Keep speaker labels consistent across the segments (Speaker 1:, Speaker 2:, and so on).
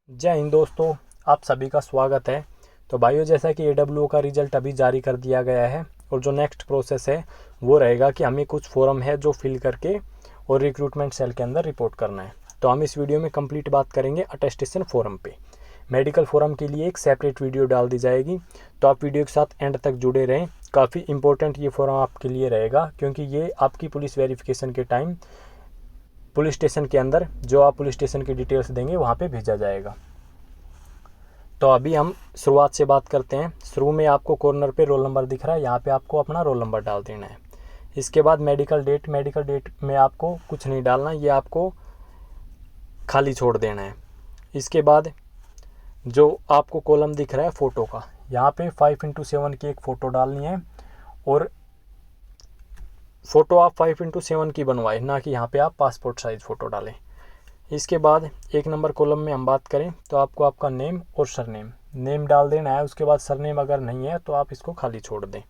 Speaker 1: जय हिंद दोस्तों, आप सभी का स्वागत है। तो भाइयों, जैसा कि AWO का रिजल्ट अभी जारी कर दिया गया है और जो नेक्स्ट प्रोसेस है वो रहेगा कि हमें कुछ फॉर्म है जो फिल करके और रिक्रूटमेंट सेल के अंदर रिपोर्ट करना है। तो हम इस वीडियो में कंप्लीट बात करेंगे अटेस्टेशन फॉर्म पे। मेडिकल फॉर्म के लिए एक सेपरेट वीडियो डाल दी जाएगी, तो आप वीडियो के साथ एंड तक जुड़े रहें। काफ़ी इंपॉर्टेंट ये फॉर्म आपके लिए रहेगा, क्योंकि ये आपकी पुलिस वेरिफिकेशन के टाइम पुलिस स्टेशन के अंदर जो आप पुलिस स्टेशन की डिटेल्स देंगे वहाँ पे भेजा जाएगा। तो अभी हम शुरुआत से बात करते हैं। शुरू में आपको कॉर्नर पे रोल नंबर दिख रहा है, यहाँ पे आपको अपना रोल नंबर डाल देना है। इसके बाद मेडिकल डेट में आपको कुछ नहीं डालना, ये आपको खाली छोड़ देना है। इसके बाद जो आपको कॉलम दिख रहा है फ़ोटो का, यहाँ पे 5x7 की एक फ़ोटो डालनी है और फ़ोटो आप 5x7 की बनवाएं, ना कि यहाँ पे आप पासपोर्ट साइज़ फ़ोटो डालें। इसके बाद 1 नंबर कॉलम में हम बात करें तो आपको आपका नेम और सरनेम नेम डाल देना है। उसके बाद सरनेम अगर नहीं है तो आप इसको खाली छोड़ दें।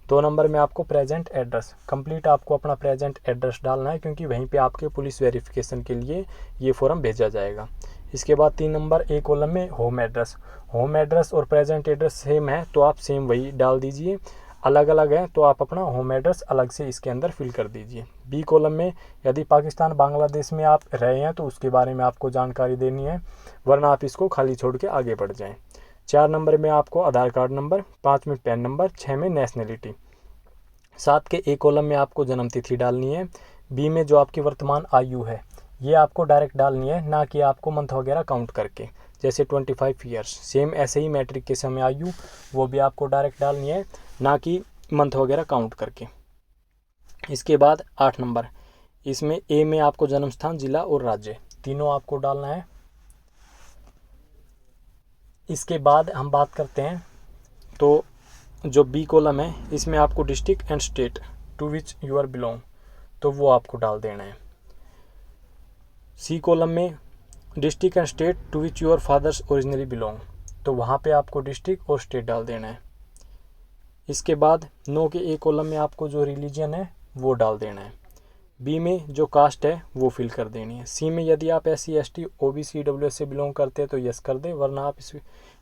Speaker 1: 2 नंबर में आपको प्रेजेंट एड्रेस कंप्लीट आपको अपना प्रेजेंट एड्रेस डालना है, क्योंकि वहीं पे आपके पुलिस वेरिफिकेशन के लिए ये फॉर्म भेजा जाएगा। इसके बाद 3 नंबर ए कॉलम में होम एड्रेस और प्रेजेंट एड्रेस सेम है तो आप सेम वही डाल दीजिए। अलग अलग है तो आप अपना होम एड्रेस अलग से इसके अंदर फिल कर दीजिए। बी कॉलम में यदि पाकिस्तान बांग्लादेश में आप रहे हैं तो उसके बारे में आपको जानकारी देनी है, वरना आप इसको खाली छोड़ के आगे बढ़ जाएं। 4 नंबर में आपको आधार कार्ड नंबर, 5 में पैन नंबर, 6 में नेशनलिटी। 7 के ए कॉलम में आपको जन्म तिथि डालनी है। बी में जो आपकी वर्तमान आयु है ये आपको डायरेक्ट डालनी है, ना कि आपको मंथ वगैरह काउंट करके, जैसे 25 ईयर्स। सेम ऐसे ही मैट्रिक के समय आयु वो भी आपको डायरेक्ट डालनी है, ना कि मंथ वगैरह काउंट करके। इसके बाद 8 नंबर, इसमें ए में आपको जन्म स्थान, जिला और राज्य तीनों आपको डालना है। इसके बाद हम बात करते हैं तो जो बी कॉलम है इसमें आपको district and state to which you are belong तो वो आपको डाल देना है। सी कॉलम में district and state to which your father's originally belong तो वहाँ पे आपको डिस्ट्रिक्ट और स्टेट डाल देना है। इसके बाद 9 के ए कॉलम में आपको जो रिलीजन है वो डाल देना है। बी में जो कास्ट है वो फिल कर देनी है। सी में यदि आप SC ST OBC EWS से बिलोंग करते हैं तो यस कर दे, वरना आप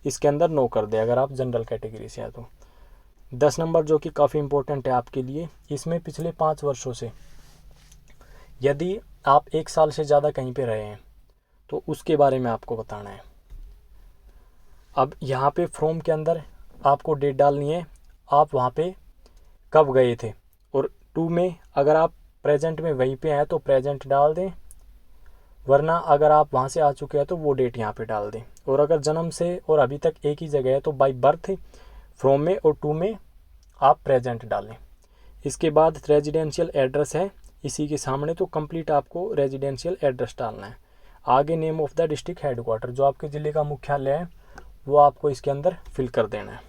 Speaker 1: इसके अंदर नो कर दे अगर आप जनरल कैटेगरी से हैं तो। 10 नंबर जो कि काफ़ी इंपॉर्टेंट है आपके लिए, इसमें पिछले 5 वर्षों से यदि आप 1 साल से ज़्यादा कहीं पे रहे हैं तो उसके बारे में आपको बताना है। अब यहाँ पे फॉर्म के अंदर आपको डेट डालनी है, आप वहाँ पे कब गए थे। और 2 में अगर आप प्रेजेंट में वहीं पे हैं तो प्रेजेंट डाल दें, वरना अगर आप वहाँ से आ चुके हैं तो वो डेट यहाँ पे डाल दें। और अगर जन्म से और अभी तक एक ही जगह है तो बाई बर्थ फ्रॉम में और 2 में आप प्रेजेंट डालें। इसके बाद रेजिडेंशियल एड्रेस है इसी के सामने, तो कंप्लीट आपको रेजिडेंशियल एड्रेस डालना है। आगे name of the district headquarter जो आपके ज़िले का मुख्यालय है वो आपको इसके अंदर फिल कर देना है।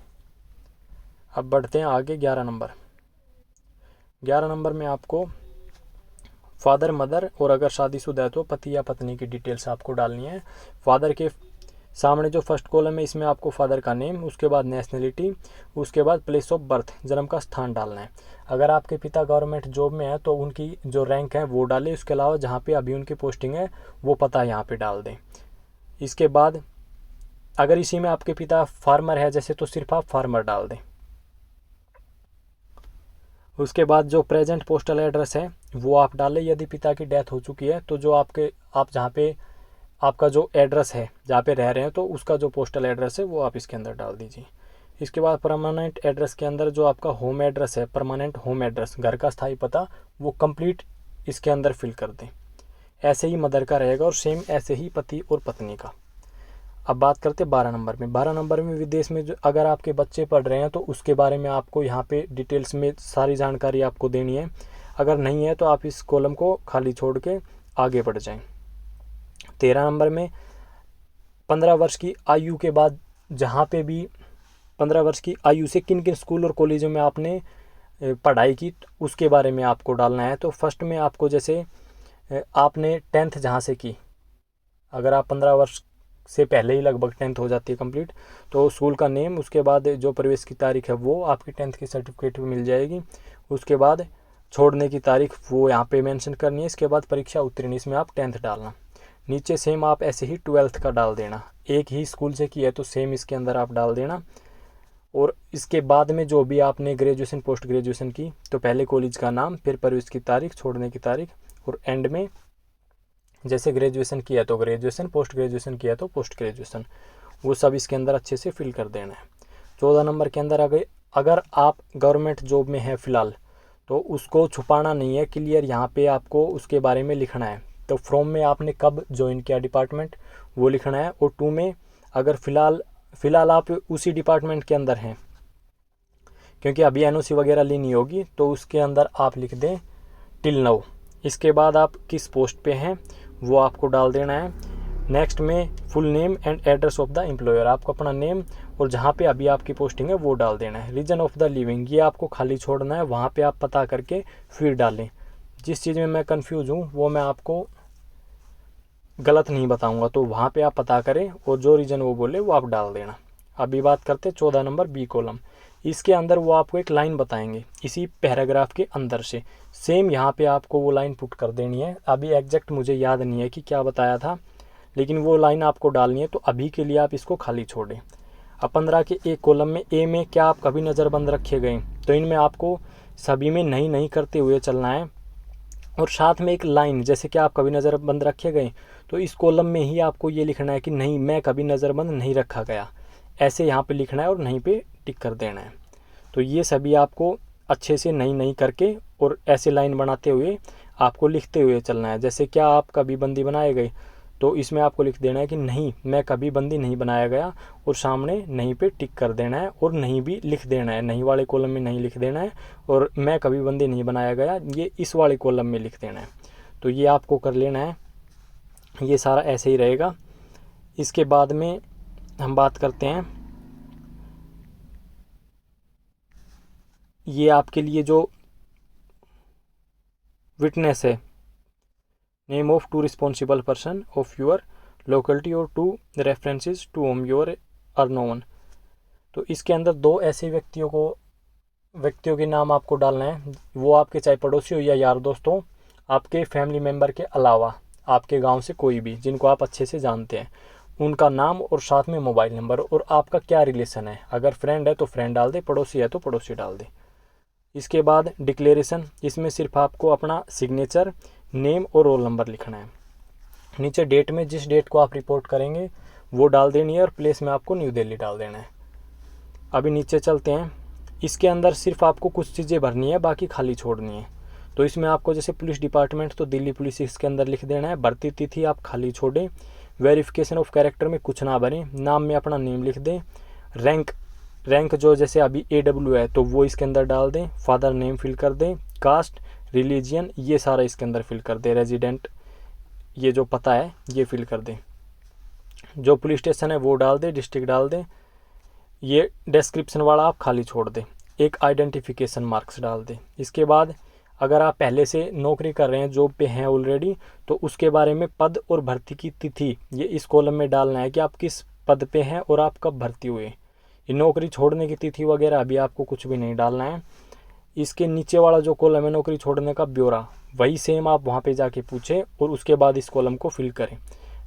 Speaker 1: अब बढ़ते हैं आगे 11 नंबर। 11 नंबर में आपको फादर मदर और अगर शादीशुदा है तो पति या पत्नी की डिटेल्स आपको डालनी है। फादर के सामने जो फर्स्ट कॉलम है इसमें आपको फादर का नेम, उसके बाद नेशनलिटी, उसके बाद प्लेस ऑफ बर्थ जन्म का स्थान डालना है। अगर आपके पिता गवर्नमेंट जॉब में है तो उनकी जो रैंक है वो डालें। उसके अलावा जहाँ पे अभी उनकी पोस्टिंग है वो पता यहाँ पे डाल दें। इसके बाद अगर इसी में आपके पिता फार्मर है जैसे तो सिर्फ आप फार्मर डाल दें। उसके बाद जो प्रेजेंट पोस्टल एड्रेस है वो आप डालें। यदि पिता की डेथ हो चुकी है तो जो आप जहाँ पे आपका जो एड्रेस है जहाँ पे रह रहे हैं तो उसका जो पोस्टल एड्रेस है वो आप इसके अंदर डाल दीजिए। इसके बाद परमानेंट एड्रेस के अंदर जो आपका होम एड्रेस है, परमानेंट होम एड्रेस घर का स्थायी पता, वो कंप्लीट इसके अंदर फिल कर दें। ऐसे ही मदर का रहेगा और सेम ऐसे ही पति और पत्नी का। अब बात करते हैं 12 नंबर में। 12 नंबर में विदेश में जो अगर आपके बच्चे पढ़ रहे हैं तो उसके बारे में आपको यहाँ पे डिटेल्स में सारी जानकारी आपको देनी है। अगर नहीं है तो आप इस कॉलम को खाली छोड़ के आगे बढ़ जाएं। 13 नंबर में 15 वर्ष की आयु के बाद जहाँ पे भी 15 वर्ष की आयु से किन किन स्कूल और कॉलेजों में आपने पढ़ाई की उसके बारे में आपको डालना है। तो फर्स्ट में आपको जैसे आपने 10th जहाँ से की, अगर आप 15 वर्ष से पहले ही लगभग 10th हो जाती है कंप्लीट, तो स्कूल का नेम, उसके बाद जो प्रवेश की तारीख है वो आपकी 10th की सर्टिफिकेट में मिल जाएगी। उसके बाद छोड़ने की तारीख वो यहाँ पे मेंशन करनी है। इसके बाद परीक्षा उत्तीर्ण, इसमें आप 10th डालना। नीचे सेम आप ऐसे ही 12th का डाल देना, एक ही स्कूल से किया है तो सेम इसके अंदर आप डाल देना। और इसके बाद में जो भी आपने ग्रेजुएशन पोस्ट ग्रेजुएशन की तो पहले कॉलेज का नाम, फिर प्रवेश की तारीख, छोड़ने की तारीख, और एंड में जैसे ग्रेजुएशन किया तो ग्रेजुएशन, पोस्ट ग्रेजुएशन किया तो पोस्ट ग्रेजुएशन, वो सब इसके अंदर अच्छे से फिल कर देना है। 14 नंबर के अंदर अगर आप गवर्नमेंट जॉब में है फ़िलहाल तो उसको छुपाना नहीं है, क्लियर यहाँ पे आपको उसके बारे में लिखना है। तो फ्रॉम में आपने कब ज्वाइन किया डिपार्टमेंट वो लिखना है, और टू में अगर फ़िलहाल आप उसी डिपार्टमेंट के अंदर हैं, क्योंकि अभी एनओसी वगैरह लेनी होगी, तो उसके अंदर आप लिख दें टिल नाउ। इसके बाद आप किस पोस्ट पे हैं वो आपको डाल देना है। नेक्स्ट में full name and address of the employer, आपको अपना नेम और जहाँ पे अभी आपकी पोस्टिंग है वो डाल देना है। रीजन ऑफ द लिविंग ये आपको खाली छोड़ना है, वहाँ पे आप पता करके फिर डालें। जिस चीज़ में मैं कंफ्यूज हूँ वो मैं आपको गलत नहीं बताऊँगा, तो वहाँ पे आप पता करें और जो रीज़न वो बोले वो आप डाल देना। अभी बात करते हैं 14 नंबर बी कॉलम। इसके अंदर वो आपको एक लाइन बताएंगे इसी पैराग्राफ के अंदर से, सेम यहाँ पे आपको वो लाइन पुट कर देनी है। अभी एग्जैक्ट मुझे याद नहीं है कि क्या बताया था, लेकिन वो लाइन आपको डालनी है, तो अभी के लिए आप इसको खाली छोड़ें। अब 15 के एक कॉलम में ए में क्या आप कभी नज़रबंद रखे गए, तो इनमें आपको सभी में नहीं करते हुए चलना है, और साथ में एक लाइन जैसे कि आप कभी नज़रबंद रखे गए तो इस कॉलम में ही आपको ये लिखना है कि नहीं मैं कभी नज़रबंद नहीं रखा गया, ऐसे यहाँ पे लिखना है और नहीं पे टिक कर देना है। तो ये सभी आपको अच्छे से नहीं करके और ऐसे लाइन बनाते हुए आपको लिखते हुए चलना है। जैसे क्या आप कभी बंदी बनाए गए, तो इसमें आपको लिख देना है कि नहीं मैं कभी बंदी नहीं बनाया गया, और सामने नहीं पे टिक कर देना है, और नहीं भी लिख देना है, नहीं वाले कॉलम में नहीं लिख देना है, और मैं कभी बंदी नहीं बनाया गया ये इस वाले कॉलम में लिख देना है। तो ये आपको कर लेना है, ये सारा ऐसे ही रहेगा। इसके बाद में हम बात करते हैं, ये आपके लिए जो विटनेस है, name of two responsible person of your locality और two references to whom your are known. तो इसके अंदर दो ऐसे व्यक्तियों के नाम आपको डालना है, वो आपके चाहे पड़ोसी हो या यार दोस्त हो, आपके फैमिली मेम्बर के अलावा आपके गांव से कोई भी जिनको आप अच्छे से जानते हैं, उनका नाम और साथ में मोबाइल नंबर, और आपका क्या रिलेशन है। अगर फ्रेंड है तो फ्रेंड डाल दे, पड़ोसी है तो पड़ोसी डाल दे। इसके बाद डिक्लेरेशन, इसमें सिर्फ आपको अपना सिग्नेचर, नेम और रोल नंबर लिखना है। नीचे डेट में जिस डेट को आप रिपोर्ट करेंगे वो डाल देनी है, और प्लेस में आपको न्यू दिल्ली डाल देना है। अभी नीचे चलते हैं, इसके अंदर सिर्फ आपको कुछ चीज़ें भरनी है, बाकी खाली छोड़नी है। तो इसमें आपको जैसे पुलिस डिपार्टमेंट तो दिल्ली पुलिस इसके अंदर लिख देना है, भर्ती तिथि आप खाली छोड़ें, वेरिफिकेशन ऑफ कैरेक्टर में कुछ ना भरें, नाम में अपना नेम लिख दें, रैंक जो जैसे अभी AW है तो वो इसके अंदर डाल दें, फादर नेम फिल कर दें, कास्ट, रिलीजियन ये सारा इसके अंदर फिल कर दें, रेजिडेंट ये जो पता है ये फिल कर दें, जो पुलिस स्टेशन है वो डाल दें, डिस्ट्रिक्ट डाल दें, ये डिस्क्रिप्शन वाला आप खाली छोड़ दें, एक आइडेंटिफिकेशन मार्क्स डाल दें। इसके बाद अगर आप पहले से नौकरी कर रहे हैं, जॉब पे हैं ऑलरेडी, तो उसके बारे में पद और भर्ती की तिथि ये इस कॉलम में डालना है कि आप किस पद पे हैं और आप कब भर्ती हुए। ये नौकरी छोड़ने की तिथि वगैरह अभी आपको कुछ भी नहीं डालना है। इसके नीचे वाला जो कॉलम है नौकरी छोड़ने का ब्यौरा, वही सेम आप वहाँ पे जाके पूछें और उसके बाद इस कॉलम को फिल करें।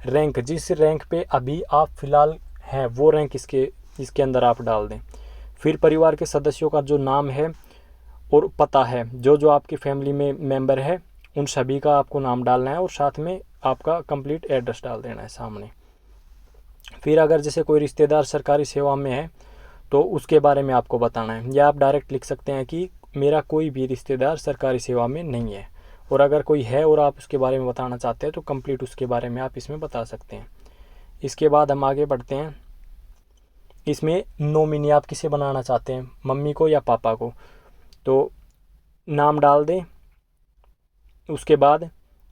Speaker 1: रैंक, जिस रैंक पे अभी आप फिलहाल हैं वो रैंक इसके अंदर आप डाल दें। फिर परिवार के सदस्यों का जो नाम है और पता है, जो आपकी फैमिली में मेंबर है उन सभी का आपको नाम डालना है, और साथ में आपका कंप्लीट एड्रेस डाल देना है सामने। फिर अगर जैसे कोई रिश्तेदार सरकारी सेवा में है तो उसके बारे में आपको बताना है, या आप डायरेक्ट लिख सकते हैं कि मेरा कोई भी रिश्तेदार सरकारी सेवा में नहीं है, और अगर कोई है और आप उसके बारे में बताना चाहते हैं तो कंप्लीट उसके बारे में आप इसमें बता सकते हैं। इसके बाद हम आगे बढ़ते हैं, इसमें नॉमिनी आप किसे बनाना चाहते हैं, मम्मी को या पापा को, तो नाम डाल दें। उसके बाद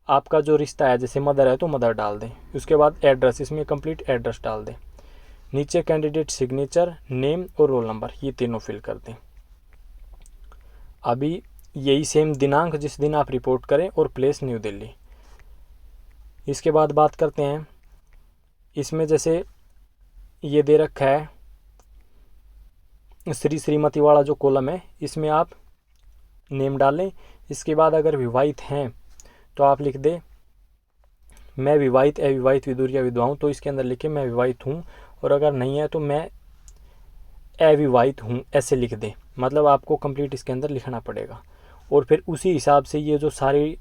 Speaker 1: आपका जो रिश्ता है जैसे मदर है तो मदर डाल दें। उसके बाद एड्रेस, इसमें कंप्लीट एड्रेस डाल दें। नीचे कैंडिडेट सिग्नेचर, नेम और रोल नंबर ये तीनों फिल कर दें। अभी यही सेम दिनांक जिस दिन आप रिपोर्ट करें और प्लेस न्यू दिल्ली। इसके बाद बात करते हैं, इसमें जैसे ये दे रखा है श्रीमती वाला जो कॉलम है, इसमें आप नेम डालें। इसके बाद अगर विवाहित हैं तो आप लिख दें मैं विवाहित अविवाहित विधुर या विधवाऊँ, तो इसके अंदर लिखे मैं विवाहित हूँ, और अगर नहीं है तो मैं अविवाहित हूँ ऐसे लिख दें। मतलब आपको कंप्लीट इसके अंदर लिखना पड़ेगा, और फिर उसी हिसाब से ये जो सारी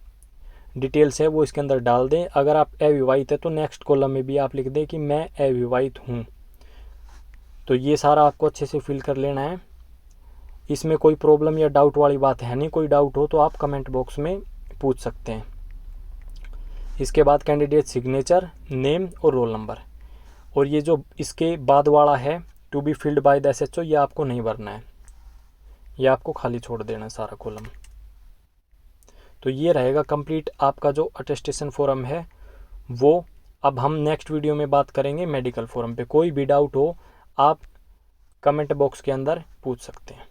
Speaker 1: डिटेल्स है वो इसके अंदर डाल दें। अगर आप अविवाहित है तो नेक्स्ट कॉलम में भी आप लिख दें कि मैं अविवाहित हूँ। तो ये सारा आपको अच्छे से फिल कर लेना है। इसमें कोई प्रॉब्लम या डाउट वाली बात है नहीं, कोई डाउट हो तो आप कमेंट बॉक्स में पूछ सकते हैं। इसके बाद कैंडिडेट सिग्नेचर, नेम और रोल नंबर, और ये जो इसके बाद वाला है to be filled by the SHO, ये आपको नहीं भरना है, ये आपको खाली छोड़ देना है सारा कॉलम। तो ये रहेगा कंप्लीट आपका जो अटेस्टेशन फॉर्म है वो। अब हम नेक्स्ट वीडियो में बात करेंगे मेडिकल फॉर्म पे। कोई भी डाउट हो आप कमेंट बॉक्स के अंदर पूछ सकते हैं।